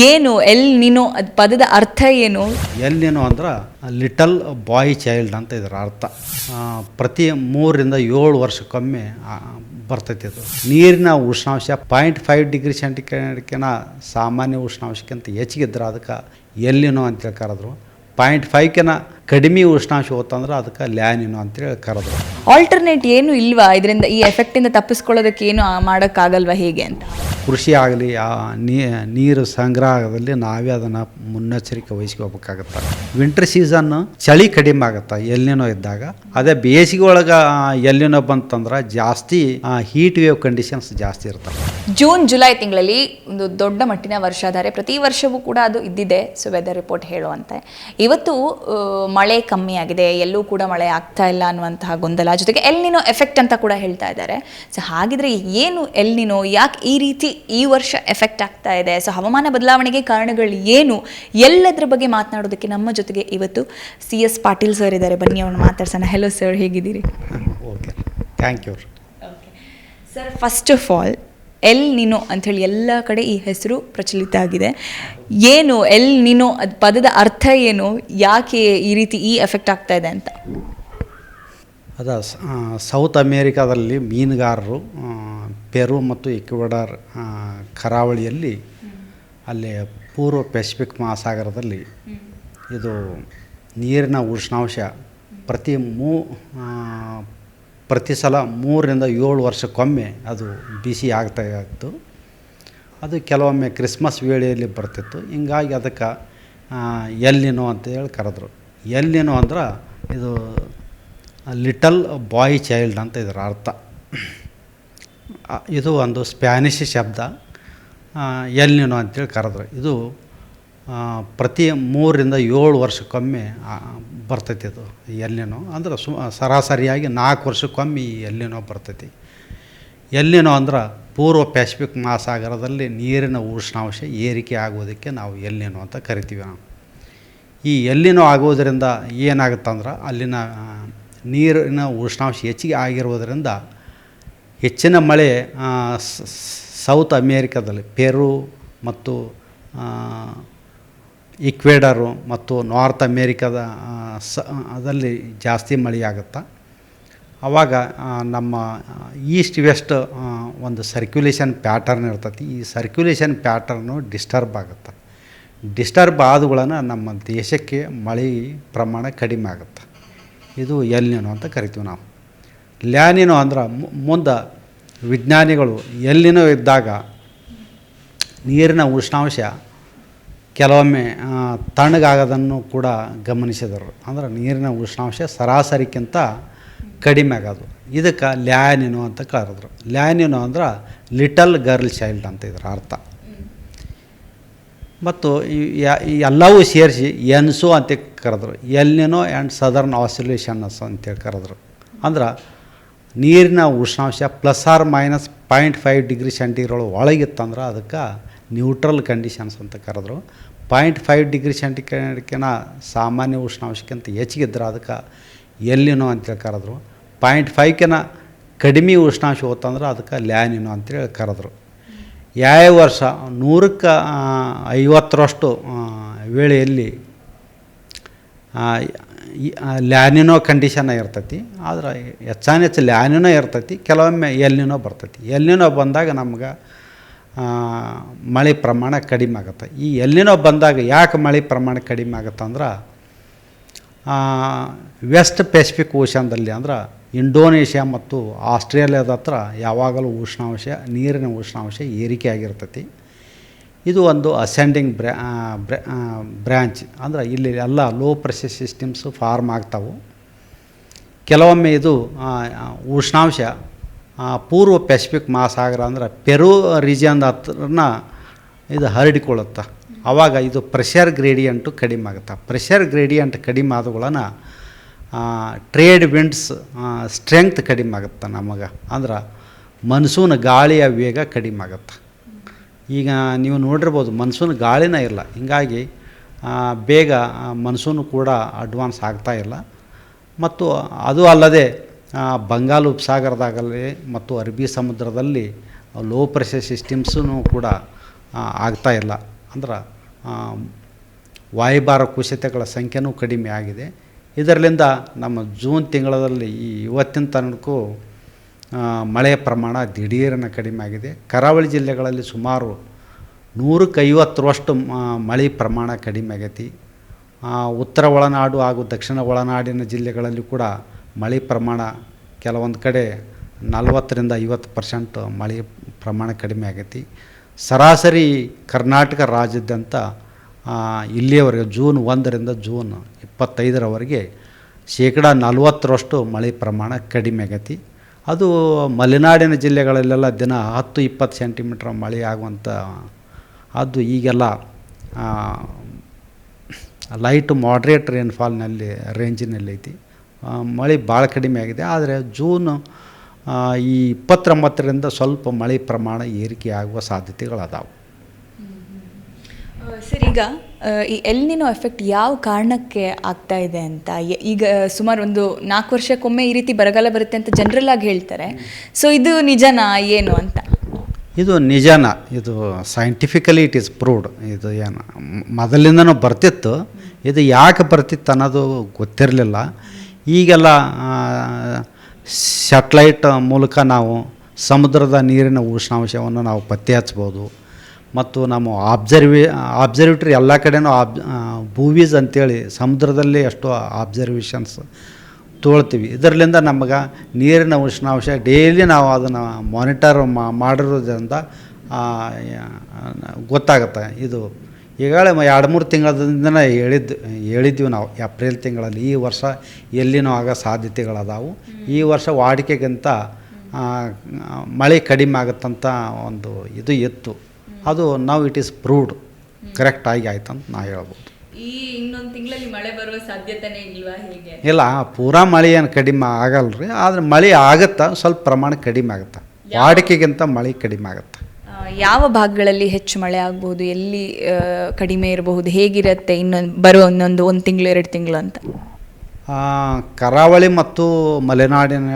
ಏನು ಎಲ್ ನಿನೋ ಅದು ಪದದ ಅರ್ಥ ಏನು? ಎಲ್ ನಿನೋ ಅಂದ್ರೆ ಲಿಟಲ್ ಬಾಯ್ ಚೈಲ್ಡ್ ಅಂತ ಇದರ ಅರ್ಥ. ಪ್ರತಿ 3 ರಿಂದ 7 ವರ್ಷಕ್ಕೊಮ್ಮೆ ಬರ್ತೈತಿ. ಅದು ನೀರಿನ ಉಷ್ಣಾಂಶ 0.5 ಡಿಗ್ರಿ ಸೆಂಟಿಗ್ರೇಡ್ಕಿಂತ ಸಾಮಾನ್ಯ ಉಷ್ಣಾಂಶಕ್ಕಿಂತ ಹೆಚ್ಚಿಗಿದ್ರೆ ಅದಕ್ಕೆ ಎಲ್ ನಿನೋ ಅಂತೇಳಿ ಕರೆದ್ರು. 0.5ಕಿಂತ ಕಡಿಮೆ ಉಷ್ಣಾಂಶ ಹೋತಂದ್ರೆ ಅದಕ್ಕೆ ಲ್ಯಾನಿನೋ ಅಂತೇಳಿ ಕರೆದ್ರು. ಆಲ್ಟರ್ನೇಟ್ ಏನು ಇಲ್ವಾ? ಇದರಿಂದ ಈ ಎಫೆಕ್ಟಿಂದ ತಪ್ಪಿಸ್ಕೊಳ್ಳೋದಕ್ಕೆ ಏನು ಮಾಡೋಕ್ಕಾಗಲ್ವಾ ಹೇಗೆ ಅಂತ? ಕೃಷಿ ಆಗಲಿ ನೀರು ಸಂಗ್ರಹದಲ್ಲಿ ನಾವೇ ಅದನ್ನು ಮುನ್ನೆಚ್ಚರಿಕೆ ವಹಿಸ್ಕೋಬೇಕಾಗತ್ತೆ. ವಿಂಟರ್ ಸೀಸನ್ನು ಚಳಿ ಕಡಿಮೆ ಆಗುತ್ತೆ ಎಲ್ಲಿನೋ ಇದ್ದಾಗ. ಅದೇ ಬೇಸಿಗೆ ಒಳಗೆ ಎಲ್ಲಿನೋ ಬಂತಂದ್ರೆ ಜಾಸ್ತಿ ಹೀಟ್ ವೇವ್ ಕಂಡೀಷನ್ಸ್ ಜಾಸ್ತಿ ಇರ್ತವೆ. ಜೂನ್ ಜುಲೈ ತಿಂಗಳಲ್ಲಿ ಒಂದು ದೊಡ್ಡ ಮಟ್ಟಿನ ವರ್ಷಾಧಾರೆ ಪ್ರತಿ ವರ್ಷವೂ ಕೂಡ ಅದು ಇದ್ದಿದೆ. ಸೊ ವೆದರ್ ರಿಪೋರ್ಟ್ ಹೇಳುವಂತೆ ಇವತ್ತು ಮಳೆ ಕಮ್ಮಿ ಆಗಿದೆ, ಎಲ್ಲೂ ಕೂಡ ಮಳೆ ಆಗ್ತಾ ಇಲ್ಲ ಅನ್ನುವಂತಹ ಗೊಂದಲ, ಜೊತೆಗೆ ಎಲ್ ನಿನೋ ಎಫೆಕ್ಟ್ ಅಂತ ಕೂಡ ಹೇಳ್ತಾ ಇದ್ದಾರೆ. ಸೊ ಹಾಗಿದ್ರೆ ಏನು ಎಲ್ ನಿನೋ, ಯಾಕೆ ಈ ರೀತಿ ಈ ವರ್ಷ ಎಫೆಕ್ಟ್ ಆಗ್ತಾ ಇದೆ? ಸೊ ಹವಾಮಾನ ಬದಲಾವಣೆಗೆ ಕಾರಣಗಳು ಏನು? ಎಲ್ಲದರ ಬಗ್ಗೆ ಮಾತನಾಡೋದಕ್ಕೆ ನಮ್ಮ ಜೊತೆಗೆ ಇವತ್ತು CS ಪಾಟೀಲ್ ಸರ್ ಇದ್ದಾರೆ. ಬನ್ನಿ ಅವ್ರನ್ನ ಮಾತಾಡ್ಸೋಣ. ಹೆಲೋ ಸರ್, ಹೇಗಿದ್ದೀರಿ? Okay, thank you. Sir, first of all El Nino ಅಂಥೇಳಿ ಎಲ್ಲ ಕಡೆ ಈ ಹೆಸರು ಪ್ರಚಲಿತ ಆಗಿದೆ. ಏನು ಎಲ್ ನಿನೋ ಅದು ಪದದ ಅರ್ಥ ಏನು? ಯಾಕೆ ಈ ರೀತಿ ಈ ಎಫೆಕ್ಟ್ ಆಗ್ತಾ ಇದೆ ಅಂತ? ಸೌತ್ ಅಮೇರಿಕಾದಲ್ಲಿ ಮೀನುಗಾರರು ಪೆರು ಮತ್ತು ಈಕ್ವೆಡಾರ್ ಕರಾವಳಿಯಲ್ಲಿ ಅಲ್ಲಿ ಪೂರ್ವ ಪೆಸಿಫಿಕ್ ಮಹಾಸಾಗರದಲ್ಲಿ ಇದು ನೀರಿನ ಉಷ್ಣಾಂಶ ಪ್ರತಿ ಸಲ 3 ರಿಂದ 7 ವರ್ಷಕ್ಕೊಮ್ಮೆ ಅದು ಬಿಸಿ ಆಗ್ತಾ ಇತ್ತು. ಅದು ಕೆಲವೊಮ್ಮೆ ಕ್ರಿಸ್ಮಸ್ ವೇಳೆಯಲ್ಲಿ ಬರ್ತಿತ್ತು. ಹಿಂಗಾಗಿ ಅದಕ್ಕೆ ಎಲ್ ನಿನೋ ಅಂತೇಳಿ ಕರೆದ್ರು. ಎಲ್ ನಿನೋ ಅಂದ್ರೆ ಇದು ಲಿಟಲ್ ಬಾಯ್ ಚೈಲ್ಡ್ ಅಂತ ಇದರ ಅರ್ಥ. ಇದು ಒಂದು ಸ್ಪ್ಯಾನಿಷ್ ಶಬ್ದ. ಎಲ್ ನಿನೋ ಅಂತೇಳಿ ಕರೆದ್ರು. ಇದು ಪ್ರತಿ 3 ರಿಂದ 7 ವರ್ಷಕ್ಕೊಮ್ಮೆ ಬರ್ತೈತಿ. ಅದು ಎಲ್ ನಿನೋ ಅಂದ್ರೆ ಸರಾಸರಿಯಾಗಿ 4 ವರ್ಷಕ್ಕೊಮ್ಮೆ ಈ ಎಲ್ ನಿನೋ ಬರ್ತೈತಿ. ಎಲ್ ನಿನೋ ಅಂದ್ರೆ ಪೂರ್ವ ಪೆಸಿಫಿಕ್ ಮಹಾಸಾಗರದಲ್ಲಿ ನೀರಿನ ಉಷ್ಣಾಂಶ ಏರಿಕೆ ಆಗೋದಕ್ಕೆ ನಾವು ಎಲ್ ನಿನೋ ಅಂತ ಕರಿತೀವಿ ನಾವು. ಈ ಎಲ್ ನಿನೋ ಆಗೋದರಿಂದ ಏನಾಗುತ್ತಂದ್ರೆ ಅಲ್ಲಿನ ನೀರಿನ ಉಷ್ಣಾಂಶ ಹೆಚ್ಚಿಗೆ ಆಗಿರುವುದರಿಂದ ಹೆಚ್ಚಿನ ಮಳೆ ಸೌತ್ ಅಮೇರಿಕಾದಲ್ಲಿ ಪೆರು ಮತ್ತು ಈಕ್ವೆಡರು ಮತ್ತು ನಾರ್ತ್ ಅಮೇರಿಕಾದ ಅದಲ್ಲಿ ಜಾಸ್ತಿ ಮಳೆಯಾಗುತ್ತೆ. ಆವಾಗ ನಮ್ಮ ಈಸ್ಟ್ ವೆಸ್ಟ್ ಒಂದು ಸರ್ಕ್ಯುಲೇಷನ್ ಪ್ಯಾಟರ್ನ್ ಇರ್ತೈತಿ. ಈ ಸರ್ಕ್ಯುಲೇಷನ್ ಪ್ಯಾಟರ್ನು ಡಿಸ್ಟರ್ಬ್ ಆಗುತ್ತೆ. ಡಿಸ್ಟರ್ಬ್ ಆದಗಳನ್ನು ನಮ್ಮ ದೇಶಕ್ಕೆ ಮಳೆ ಪ್ರಮಾಣ ಕಡಿಮೆ ಆಗುತ್ತೆ. ಇದು ಎಲ್ ನಿನೋ ಅಂತ ಕರಿತೀವಿ ನಾವು. ಲ್ಯಾನಿನೋ ಅಂದ್ರೆ ಮುಂದೆ ವಿಜ್ಞಾನಿಗಳು ಎಲ್ ನಿನೋ ಇದ್ದಾಗ ನೀರಿನ ಉಷ್ಣಾಂಶ ಕೆಲವೊಮ್ಮೆ ತಣ್ಣಗಾಗೋದನ್ನು ಕೂಡ ಗಮನಿಸಿದರು. ಅಂದ್ರೆ ನೀರಿನ ಉಷ್ಣಾಂಶ ಸರಾಸರಿಗಿಂತ ಕಡಿಮೆ ಆಗೋದು. ಇದಕ್ಕೆ ಲ್ಯಾನಿನೋ ಅಂತ ಕರೆದ್ರು. ಲ್ಯಾನಿನೋ ಅಂದ್ರೆ ಲಿಟಲ್ ಗರ್ಲ್ ಚೈಲ್ಡ್ ಅಂತ ಇದರ ಅರ್ಥ. ಮತ್ತು ಎಲ್ಲವೂ ಸೇರಿಸಿ ಎನ್ಸೋ ಅಂತ ಕರೆದ್ರು. ಎಲ್ ನಿನೋ ಆ್ಯಂಡ್ ಸದರ್ನ್ ಆಸಿಲೇಷನ್ಸ್ ಅಂತೇಳಿ ಕರೆದ್ರು. ಅಂದ್ರೆ ನೀರಿನ ಉಷ್ಣಾಂಶ ±0.5 ಡಿಗ್ರಿ ಸೆಂಟಿಗ್ರೇಡ್ ಒಳಗಿತ್ತಂದ್ರೆ ಅದಕ್ಕೆ ನ್ಯೂಟ್ರಲ್ ಕಂಡೀಷನ್ಸ್ ಅಂತ ಕರೆದ್ರು. 0.5 ಡಿಗ್ರಿ ಸೆಂಟಿಗ್ರೇಡ್ಕಿಂತ ಸಾಮಾನ್ಯ ಉಷ್ಣಾಂಶಕ್ಕಿಂತ ಹೆಚ್ಚಿಗಿದ್ರೆ ಅದಕ್ಕೆ ಎಲ್ ನಿನೋ ಅಂತೇಳಿ ಕರೆದ್ರು. 0.5ಕಿಂತ ಕಡಿಮೆ ಉಷ್ಣಾಂಶ ಹೋತಂದ್ರೆ ಅದಕ್ಕೆ ಲ್ಯಾನಿನೋ ಅಂತೇಳಿ ಕರೆದ್ರು. ಯಾವ ವರ್ಷ 100ಕ್ಕೆ 50ರಷ್ಟು ವೇಳೆಯಲ್ಲಿ ಲ್ಯಾನಿನೋ ಕಂಡೀಷನ್ ಇರ್ತೈತಿ. ಆದರೆ ಹೆಚ್ಚು ಲ್ಯಾನಿನೋ ಇರ್ತೈತಿ, ಕೆಲವೊಮ್ಮೆ ಎಲ್ ನಿನೋ ಬರ್ತೈತಿ. ಎಲ್ ನಿನೋ ಬಂದಾಗ ನಮ್ಗೆ ಮಳೆ ಪ್ರಮಾಣ ಕಡಿಮೆ ಆಗುತ್ತೆ. ಈ ಎಲ್ ನಿನೋ ಬಂದಾಗ ಯಾಕೆ ಮಳೆ ಪ್ರಮಾಣ ಕಡಿಮೆ ಆಗುತ್ತೆ ಅಂದ್ರೆ ವೆಸ್ಟ್ ಪೆಸಿಫಿಕ್ ಓಷನ್ದಲ್ಲಿ ಅಂದ್ರೆ ಇಂಡೋನೇಷ್ಯಾ ಮತ್ತು ಆಸ್ಟ್ರೇಲಿಯಾದ ಹತ್ರ ಯಾವಾಗಲೂ ನೀರಿನ ಉಷ್ಣಾಂಶ ಏರಿಕೆ ಆಗಿರ್ತೈತಿ. ಇದು ಒಂದು ಅಸೆಂಡಿಂಗ್ ಬ್ರ್ಯಾಂಚ್. ಅಂದ್ರೆ ಇಲ್ಲಿ ಎಲ್ಲ ಲೋ ಪ್ರೆಷರ್ ಸಿಸ್ಟಮ್ಸು ಫಾರ್ಮ್ ಆಗ್ತಾವೆ. ಕೆಲವೊಮ್ಮೆ ಇದು ಉಷ್ಣಾಂಶ ಪೂರ್ವ ಪೆಸಿಫಿಕ್ ಮಹಾಸಾಗರ ಅಂದ್ರೆ ಪೆರು ರೀಜಿಯನ್ ಹತ್ರನ ಇದು ಹರಡಿಕೊಳ್ಳುತ್ತೆ. ಆವಾಗ ಇದು ಪ್ರೆಷರ್ ಗ್ರೇಡಿಯಂಟು ಕಡಿಮೆ ಆಗುತ್ತೆ. ಪ್ರೆಷರ್ ಗ್ರೇಡಿಯಂಟ್ ಕಡಿಮೆ ಆದಗಳನ್ನ ಟ್ರೇಡ್ ವಿಂಡ್ಸ್ ಸ್ಟ್ರೆಂಗ್ತ್ ಕಡಿಮೆ ಆಗುತ್ತೆ ನಮಗೆ. ಅಂದ್ರೆ ಮನ್ಸೂನ್ ಗಾಳಿಯ ವೇಗ ಕಡಿಮೆ ಆಗುತ್ತೆ. ಈಗ ನೀವು ನೋಡಿರ್ಬೋದು ಮನ್ಸೂನ್ ಗಾಳಿನೇ ಇಲ್ಲ. ಹೀಗಾಗಿ ಬೇಗ ಮನ್ಸೂನು ಕೂಡ ಅಡ್ವಾನ್ಸ್ ಆಗ್ತಾಯಿಲ್ಲ. ಮತ್ತು ಅದು ಅಲ್ಲದೆ ಬಂಗಾಳ ಉಪಸಾಗರದಾಗಲಿ ಮತ್ತು ಅರಬ್ಬಿ ಸಮುದ್ರದಲ್ಲಿ ಲೋ ಪ್ರೆಷರ್ ಸಿಸ್ಟಮ್ಸೂ ಕೂಡ ಆಗ್ತಾಯಿಲ್ಲ. ಅಂದ್ರೆ ವಾಯುಭಾರ ಕುಸಿತಗಳ ಸಂಖ್ಯೆನೂ ಕಡಿಮೆ ಆಗಿದೆ. ಇದರಿಂದ ನಮ್ಮ ಜೂನ್ ತಿಂಗಳಲ್ಲಿ ಇವತ್ತಿನ ತನಕೂ ಮಳೆಯ ಪ್ರಮಾಣ ದಿಢೀರನ ಕಡಿಮೆ ಆಗಿದೆ. ಕರಾವಳಿ ಜಿಲ್ಲೆಗಳಲ್ಲಿ ಸುಮಾರು 150ರಷ್ಟು ಮಳೆ ಪ್ರಮಾಣ ಕಡಿಮೆ ಆಗೈತಿ. ಉತ್ತರ ಒಳನಾಡು ಹಾಗೂ ದಕ್ಷಿಣ ಒಳನಾಡಿನ ಜಿಲ್ಲೆಗಳಲ್ಲಿ ಕೂಡ ಮಳೆ ಪ್ರಮಾಣ ಕೆಲವೊಂದು ಕಡೆ 40-50% ಮಳೆ ಪ್ರಮಾಣ ಕಡಿಮೆ ಆಗೈತಿ. ಸರಾಸರಿ ಕರ್ನಾಟಕ ರಾಜ್ಯಾದ್ಯಂತ ಇಲ್ಲಿಯವರೆಗೆ ಜೂನ್ 1ರಿಂದ ಜೂನ್ 25ರವರೆಗೆ 40% ಮಳೆ ಪ್ರಮಾಣ ಕಡಿಮೆ ಆಗೈತಿ. ಅದು ಮಲೆನಾಡಿನ ಜಿಲ್ಲೆಗಳಲ್ಲೆಲ್ಲ ದಿನ 10-20 ಸೆಂಟಿಮೀಟ್ರ್ ಮಳೆ ಆಗುವಂಥ ಅದು ಈಗೆಲ್ಲ ಲೈಟ್ ಮಾಡ್ರೇಟ್ ರೇನ್ಫಾಲ್ನಲ್ಲಿ ರೇಂಜಿನಲ್ಲಿ ಐತಿ. ಮಳೆ ಭಾಳ ಕಡಿಮೆ ಆಗಿದೆ. ಆದರೆ ಜೂನ್ ಈ 29ರಿಂದ ಸ್ವಲ್ಪ ಮಳೆ ಪ್ರಮಾಣ ಏರಿಕೆ ಆಗುವ ಸಾಧ್ಯತೆಗಳದಾವೆ. ಸರ್, ಈಗ ಈ ಎಲ್ ನಿನೋ ಎಫೆಕ್ಟ್ ಯಾವ ಕಾರಣಕ್ಕೆ ಆಗ್ತಾ ಇದೆ ಅಂತ ಈಗ ಸುಮಾರು ಒಂದು 4 ವರ್ಷಕ್ಕೊಮ್ಮೆ ಈ ರೀತಿ ಬರಗಾಲ ಬರುತ್ತೆ ಅಂತ ಜನರಲ್ ಆಗಿ ಹೇಳ್ತಾರೆ. ಸೊ ಇದು ನಿಜನಾ ಏನು ಅಂತ? ಇದು ನಿಜಾನ, ಇದು ಸೈಂಟಿಫಿಕಲಿ ಇಟ್ ಈಸ್ ಪ್ರೂವ್ಡ್. ಇದು ಏನು ಮೊದಲಿಂದನೂ ಬರ್ತಿತ್ತು, ಇದು ಯಾಕೆ ಬರ್ತಿತ್ತು ಅನ್ನೋದು ಗೊತ್ತಿರಲಿಲ್ಲ. ಈಗೆಲ್ಲ ಸ್ಯಾಟಲೈಟ್ ಮೂಲಕ ನಾವು ಸಮುದ್ರದ ನೀರಿನ ಉಷ್ಣಾಂಶವನ್ನು ನಾವು ಪತ್ತೆ ಹಚ್ಬೋದು. ಮತ್ತು ನಮ್ಮ ಆಬ್ಸರ್ವೇಟ್ರಿ ಎಲ್ಲ ಕಡೆನೂ ಭೂವೀಸ್ ಅಂತೇಳಿ ಸಮುದ್ರದಲ್ಲಿ ಎಷ್ಟೋ ಆಬ್ಸರ್ವೇಷನ್ಸ್ ತೊಗೊಳ್ತೀವಿ. ಇದರಿಂದ ನಮಗೆ ನೀರಿನ ಉಷ್ಣಾಂಶ ಡೈಲಿ ನಾವು ಅದನ್ನು ಮಾನಿಟರ್ ಮಾಡಿರೋದ್ರಿಂದ ಗೊತ್ತಾಗುತ್ತೆ. ಇದು ಈಗಾಗಲೇ 2-3 ತಿಂಗಳಿಂದನೇ ಹೇಳಿದ್ವಿ ನಾವು ಏಪ್ರಿಲ್ ತಿಂಗಳಲ್ಲಿ ಈ ವರ್ಷ ಎಲ್ಲಿನೂ ಆಗೋ ಸಾಧ್ಯತೆಗಳದಾವು. ಈ ವರ್ಷ ವಾಡಿಕೆಗಿಂತ ಮಳೆ ಕಡಿಮೆ ಆಗುತ್ತಂತ ಒಂದು ಇದು ಇತ್ತು. ಅದು ನಾವು ಇಟ್ ಈಸ್ ಪ್ರೂವ್ಡ್ ಕರೆಕ್ಟ್ ಆಗಿ ಆಯ್ತು ಅಂತ ನಾವು ಹೇಳ್ಬೋದು. ಈ ಇನ್ನೊಂದು ತಿಂಗಳಲ್ಲಿ ಮಳೆ ಬರುವ ಸಾಧ್ಯತೆನೇ ಇಲ್ವಾ ಹೇಗೆ? ಇಲ್ಲ, ಪೂರಾ ಮಳೆ ಏನು ಕಡಿಮೆ ಆಗಲ್ಲ ರೀ. ಆದರೆ ಮಳೆ ಆಗುತ್ತಾ, ಸ್ವಲ್ಪ ಪ್ರಮಾಣ ಕಡಿಮೆ ಆಗುತ್ತೆ. ವಾಡಿಕೆಗಿಂತ ಮಳೆ ಕಡಿಮೆ ಆಗುತ್ತೆ. ಯಾವ ಭಾಗಗಳಲ್ಲಿ ಹೆಚ್ಚು ಮಳೆ ಆಗ್ಬೋದು, ಎಲ್ಲಿ ಕಡಿಮೆ ಇರಬಹುದು, ಹೇಗಿರುತ್ತೆ ಬರೋ ಒಂದು 1 ತಿಂಗಳು 2 ತಿಂಗಳು ಅಂತ? ಕರಾವಳಿ ಮತ್ತು ಮಲೆನಾಡಿನ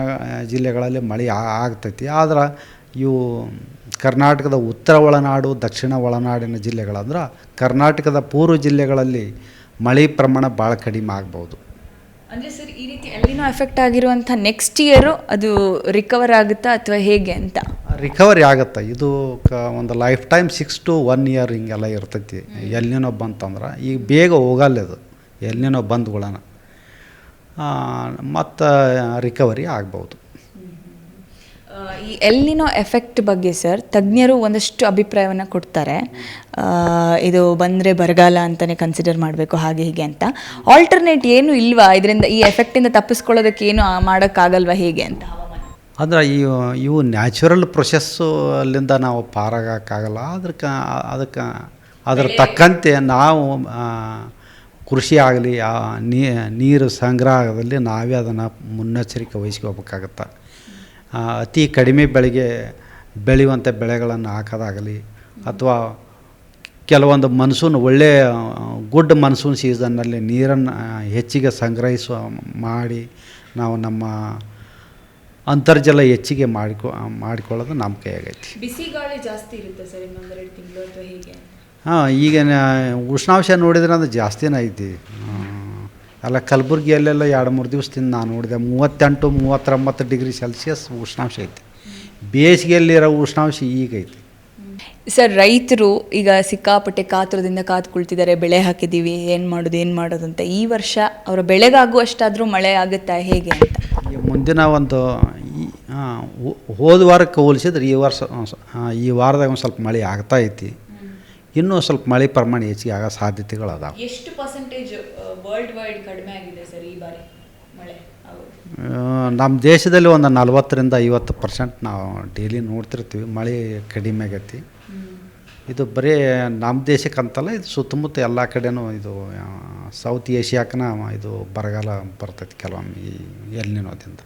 ಜಿಲ್ಲೆಗಳಲ್ಲಿ ಮಳೆ ಆಗ್ತೈತಿ. ಆದ್ರೆ ಇವು ಕರ್ನಾಟಕದ ಉತ್ತರ ಒಳನಾಡು ದಕ್ಷಿಣ ಒಳನಾಡಿನ ಜಿಲ್ಲೆಗಳಂದ್ರೆ ಕರ್ನಾಟಕದ ಪೂರ್ವ ಜಿಲ್ಲೆಗಳಲ್ಲಿ ಮಳೆ ಪ್ರಮಾಣ ಭಾಳ ಕಡಿಮೆ ಆಗ್ಬೋದು. ಅಂದರೆ ಸರ್, ಈ ರೀತಿ ಎಲ್ಲಿನೋ ಎಫೆಕ್ಟ್ ಆಗಿರುವಂಥ ನೆಕ್ಸ್ಟ್ ಇಯರು ಅದು ರಿಕವರ್ ಆಗುತ್ತಾ ಅಥವಾ ಹೇಗೆ ಅಂತ? ರಿಕವರಿ ಆಗುತ್ತೆ. ಇದು ಒಂದು ಲೈಫ್ ಟೈಮ್ 6 to 1 year ಹಿಂಗೆಲ್ಲ ಇರ್ತೈತಿ. ಎಲ್ಲಿನೋ ಬಂತಂದ್ರೆ ಈಗ ಬೇಗ ಹೋಗಲ್ಲ ಇದು. ಎಲ್ಲಿನೋ ಬಂದ್ಗಳನ್ನ ಮತ್ತು ರಿಕವರಿ ಆಗ್ಬೋದು. ಈ ಎಲ್ನಿನೋ ಎಫೆಕ್ಟ್ ಬಗ್ಗೆ ಸರ್ ತಜ್ಞರು ಒಂದಷ್ಟು ಅಭಿಪ್ರಾಯವನ್ನು ಕೊಡ್ತಾರೆ. ಇದು ಬಂದರೆ ಬರಗಾಲ ಅಂತಲೇ ಕನ್ಸಿಡರ್ ಮಾಡಬೇಕು ಹಾಗೆ ಹೀಗೆ ಅಂತ. ಆಲ್ಟರ್ನೇಟ್ ಏನು ಇಲ್ವಾ ಇದರಿಂದ, ಈ ಎಫೆಕ್ಟಿಂದ ತಪ್ಪಿಸ್ಕೊಳ್ಳೋದಕ್ಕೆ ಏನು ಮಾಡೋಕ್ಕಾಗಲ್ವಾ ಹೇಗೆ ಅಂತ? ಅಂದ್ರೆ ಇವು ನ್ಯಾಚುರಲ್ ಪ್ರೊಸೆಸ್ಸು ಅಲ್ಲಿಂದ ನಾವು ಪಾರಾಗೋಕ್ಕಾಗಲ್ಲ. ಅದಕ್ಕೆ ಅದ್ರ ತಕ್ಕಂತೆ ನಾವು ಕೃಷಿ ಆಗಲಿ ನೀರು ಸಂಗ್ರಹದಲ್ಲಿ ನಾವೇ ಅದನ್ನು ಮುನ್ನೆಚ್ಚರಿಕೆ ವಹಿಸ್ಕೋಬೇಕಾಗತ್ತೆ. ಅತಿ ಕಡಿಮೆ ಬೆಳೆಯುವಂಥ ಬೆಳೆಗಳನ್ನು ಹಾಕೋದಾಗಲಿ ಅಥವಾ ಕೆಲವೊಂದು ಮನ್ಸೂನ್ ಒಳ್ಳೆಯ ಗುಡ್ ಮನ್ಸೂನ್ ಸೀಸನ್ನಲ್ಲಿ ನೀರನ್ನು ಹೆಚ್ಚಿಗೆ ಮಾಡಿ ನಾವು ನಮ್ಮ ಅಂತರ್ಜಲ ಹೆಚ್ಚಿಗೆ ಮಾಡಿಕೊಳ್ಳೋದು ನಮ್ಮ ಕೈಯಾಗೈತಿ. ಬಿಸಿ ಗಾಳಿ ಜಾಸ್ತಿ ಇರುತ್ತೆ ಸರ್ ಇನ್ನೊಂದು 2 ತಿಂಗಳು ಅಥವಾ ಹೇಗೆ? ಈಗ ಉಷ್ಣಾಂಶ ನೋಡಿದ್ರೆ ಅದು ಜಾಸ್ತಿನೇ ಐತಿ. ಅಲ್ಲ, ಕಲಬುರಗಿಯಲ್ಲೆಲ್ಲ 2-3 ದಿವಸದಿಂದ ನಾನು ನೋಡಿದೆ 38-39 ಡಿಗ್ರಿ ಸೆಲ್ಸಿಯಸ್ ಉಷ್ಣಾಂಶ ಐತಿ. ಬೇಸಿಗೆಯಲ್ಲಿರೋ ಉಷ್ಣಾಂಶ ಈಗ ಐತಿ. ಸರ್, ರೈತರು ಈಗ ಸಿಕ್ಕಾಪಟ್ಟೆ ಕಾತುರದಿಂದ ಕಾತ್ಕೊಳ್ತಿದ್ದಾರೆ. ಬೆಳೆ ಹಾಕಿದ್ದೀವಿ, ಏನು ಮಾಡೋದು ಅಂತ. ಈ ವರ್ಷ ಅವರ ಬೆಳೆಗಾಗುವಷ್ಟಾದರೂ ಮಳೆ ಆಗುತ್ತಾ ಹೇಗೆ ಅಂತ? ಮುಂದಿನ ಒಂದು ಹೋದ ವಾರಕ್ಕೆ ಹೋಲಿಸಿದ್ರೆ ಈ ವಾರದಾಗ ಒಂದು ಸ್ವಲ್ಪ ಮಳೆ ಆಗ್ತಾ ಐತಿ. ಇನ್ನೂ ಸ್ವಲ್ಪ ಮಳೆ ಪ್ರಮಾಣ ಹೆಚ್ಚಿಗೆ ಆಗೋ ಸಾಧ್ಯತೆಗಳು ಅದಾವೆ. ಎಷ್ಟು ಪರ್ಸೆಂಟೇಜ್ ವರ್ಲ್ಡ್ ವೈಡ್ ಕಡಿಮೆ ಆಗಿದೆ ಸರ್ ಈ ಬಾರಿ ಮಳೆ? ನಮ್ಮ ದೇಶದಲ್ಲಿ ಒಂದು 40-50% ನಾವು ಡೈಲಿ ನೋಡ್ತಿರ್ತೀವಿ ಮಳೆ ಕಡಿಮೆ ಆಗೈತಿ. ಇದು ಬರೀ ನಮ್ಮ ದೇಶಕ್ಕಂತಲ್ಲ, ಇದು ಸುತ್ತಮುತ್ತ ಎಲ್ಲ ಕಡೆನೂ ಇದು ಸೌತ್ ಏಷ್ಯಾಕ್ಕನ ಇದು ಬರಗಾಲ ಬರ್ತೈತಿ ಕೆಲವೊಮ್ಮೆ ಈ ಎಲ್ನಿನೋದಿಂದ.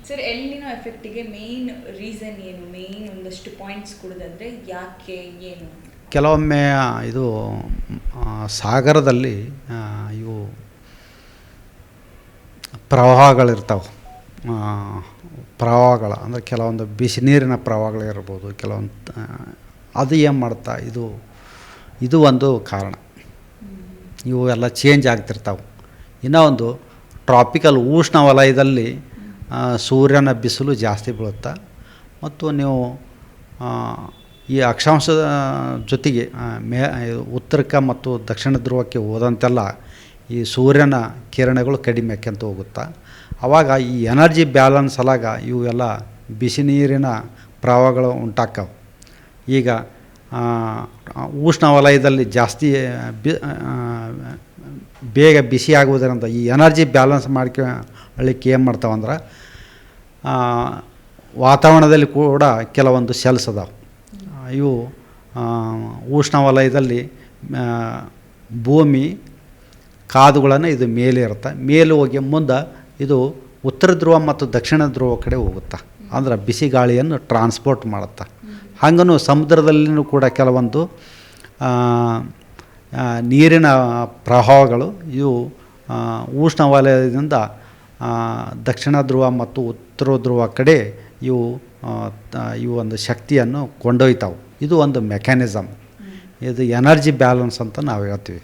ಸರ್, ಎಲ್ನಿನೋ ಎಫೆಕ್ಟಿಗೆ ಮೇನ್ ರೀಸನ್ ಏನು? ಮೇನ್ ಒಂದಷ್ಟು ಪಾಯಿಂಟ್ಸ್ ಕೊಡೋದಂದರೆ ಯಾಕೆ, ಏನು? ಕೆಲವೊಮ್ಮೆ ಇದು ಸಾಗರದಲ್ಲಿ ಇವು ಪ್ರವಾಹಗಳಿರ್ತಾವೆ. ಪ್ರವಾಹಗಳು ಅಂದರೆ ಕೆಲವೊಂದು ಬಿಸಿ ನೀರಿನ ಪ್ರವಾಹಗಳಿರ್ಬೋದು, ಕೆಲವೊಂದು ಅದು ಏನು ಮಾಡ್ತಾ ಇದು ಒಂದು ಕಾರಣ. ಇವು ಎಲ್ಲ ಚೇಂಜ್ ಆಗ್ತಿರ್ತಾವೆ. ಇನ್ನೂ ಒಂದು ಟ್ರಾಪಿಕಲ್ ಉಷ್ಣವಲಯದಲ್ಲಿ ಸೂರ್ಯನ ಬಿಸಿಲು ಜಾಸ್ತಿ ಬೀಳುತ್ತೆ ಮತ್ತು ನೀವು ಈ ಅಕ್ಷಾಂಶದ ಜೊತೆಗೆ ಉತ್ತರಕ್ಕೆ ಮತ್ತು ದಕ್ಷಿಣ ಧ್ರುವಕ್ಕೆ ಹೋದಂತೆಲ್ಲ ಈ ಸೂರ್ಯನ ಕಿರಣಗಳು ಕಡಿಮೆ ಆಕ್ಯಂತ ಹೋಗುತ್ತೆ. ಆವಾಗ ಈ ಎನರ್ಜಿ ಬ್ಯಾಲೆನ್ಸ್ ಸಲಾಗ ಇವೆಲ್ಲ ಬಿಸಿ ನೀರಿನ ಪ್ರವಾಹಗಳು ಉಂಟಾಕ್ಕವು. ಈಗ ಉಷ್ಣವಲಯದಲ್ಲಿ ಜಾಸ್ತಿ ಬೇಗ ಬಿಸಿ ಆಗುವುದರಿಂದ ಈ ಎನರ್ಜಿ ಬ್ಯಾಲೆನ್ಸ್ ಮಾಡ್ಕೊಳ್ಳಿಕ್ಕೆ ಏನು ಮಾಡ್ತಾವಂದ್ರೆ ವಾತಾವರಣದಲ್ಲಿ ಕೂಡ ಕೆಲವೊಂದು ಸೆಲ್ಸ್ ಅದಾವೆ. ಇವು ಉಷ್ಣವಲಯದಲ್ಲಿ ಭೂಮಿ ಕಾದುಗಳನ್ನು ಇದು ಮೇಲೆ ಇರುತ್ತೆ. ಮೇಲೆ ಹೋಗಿ ಮುಂದೆ ಇದು ಉತ್ತರ ಧ್ರುವ ಮತ್ತು ದಕ್ಷಿಣ ಧ್ರುವ ಕಡೆ ಹೋಗುತ್ತೆ. ಅಂದ್ರೆ ಬಿಸಿ ಗಾಳಿಯನ್ನು ಟ್ರಾನ್ಸ್ಪೋರ್ಟ್ ಮಾಡುತ್ತೆ. ಹಂಗೂ ಸಮುದ್ರದಲ್ಲಿಯೂ ಕೂಡ ಕೆಲವೊಂದು ನೀರಿನ ಪ್ರವಾಹಗಳು ಇವು ಉಷ್ಣವಲಯದಿಂದ ದಕ್ಷಿಣ ಧ್ರುವ ಮತ್ತು ಉತ್ತರ ಧ್ರುವ ಕಡೆ ಇವು ಒಂದು ಶಕ್ತಿಯನ್ನು ಕೊಂಡೊಯ್ತಾವೆ. ಇದು ಒಂದು ಮೆಕ್ಯಾನಿಸಮ್. ಇದು ಎನರ್ಜಿ ಬ್ಯಾಲೆನ್ಸ್ ಅಂತ ನಾವು ಹೇಳ್ತೀವಿ.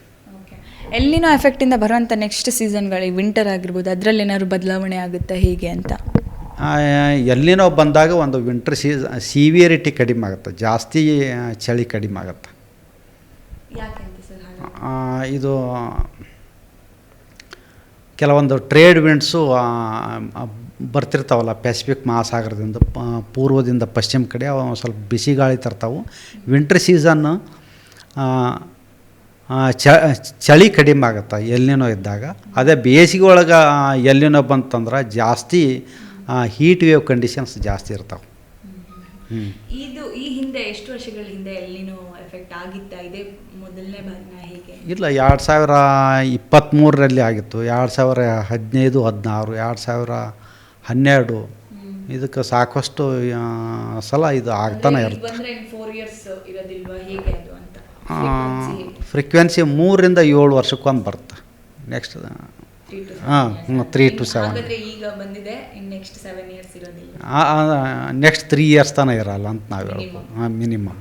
ಎಲ್ಲಿನೋ ಎಫೆಕ್ಟಿಂದ ಬರೋಂಥ ನೆಕ್ಸ್ಟ್ ಸೀಸನ್ಗಳಿಗೆ ವಿಂಟರ್ ಆಗಿರ್ಬೋದು, ಅದರಲ್ಲಿ ಏನಾದ್ರು ಬದಲಾವಣೆ ಆಗುತ್ತೆ ಹೀಗೆ ಅಂತ? ಎಲ್ಲಿನೋ ಬಂದಾಗ ಒಂದು ವಿಂಟರ್ ಸಿವಿಯರಿಟಿ ಕಡಿಮೆ ಆಗುತ್ತೆ, ಜಾಸ್ತಿ ಚಳಿ ಕಡಿಮೆ ಆಗುತ್ತೆ. ಇದು ಕೆಲವೊಂದು ಟ್ರೇಡ್ ವಿಂಡ್ಸು ಬರ್ತಿರ್ತಾವಲ್ಲ ಪೆಸಿಫಿಕ್ ಮಹಾಸಾಗರದಿಂದ ಪೂರ್ವದಿಂದ ಪಶ್ಚಿಮ ಕಡೆ ಅವು ಸ್ವಲ್ಪ ಬಿಸಿ ಗಾಳಿ ತರ್ತಾವೆ. ವಿಂಟರ್ ಸೀಸನ್ನು ಚಳಿ ಕಡಿಮೆ ಆಗುತ್ತೆ ಎಲ್ಲಿನೋ ಇದ್ದಾಗ. ಅದೇ ಬೇಸಿಗೆ ಒಳಗೆ ಎಲ್ಲಿನೋ ಬಂತಂದ್ರೆ ಜಾಸ್ತಿ ಹೀಟ್ ವೇವ್ ಕಂಡೀಷನ್ಸ್ ಜಾಸ್ತಿ ಇರ್ತಾವೆ. ಇದು ಈ ಹಿಂದೆ ಎಷ್ಟು ವರ್ಷಗಳ ಹಿಂದೆ ಎಲ್ಲಿನೋ ಎಫೆಕ್ಟ್ ಆಗಿತ್ತಾ? ಇದೆ ಮೊದಲನೇ ಬಾರಿನ ಹೇಗೆ? ಇಲ್ಲ, 2023ರಲ್ಲಿ ಆಗಿತ್ತು. 2015, 16, 2012 ಇದಕ್ಕೆ ಸಾಕಷ್ಟು ಸಲ ಇದು ಆಗ್ತಾನೆ ಇರುತ್ತೆ. ಫ್ರೀಕ್ವೆನ್ಸಿ 3ರಿಂದ 7 ವರ್ಷಕ್ಕೊಮ್ಮೆ ಬರುತ್ತೆ. Next 3 to 7. ನೆಕ್ಸ್ಟ್ 3 ಇಯರ್ಸ್ ತನಕ ಇರಲ್ಲ ಅಂತ ನಾವು ಹೇಳ್ಬೋದು ಮಿನಿಮಮ್.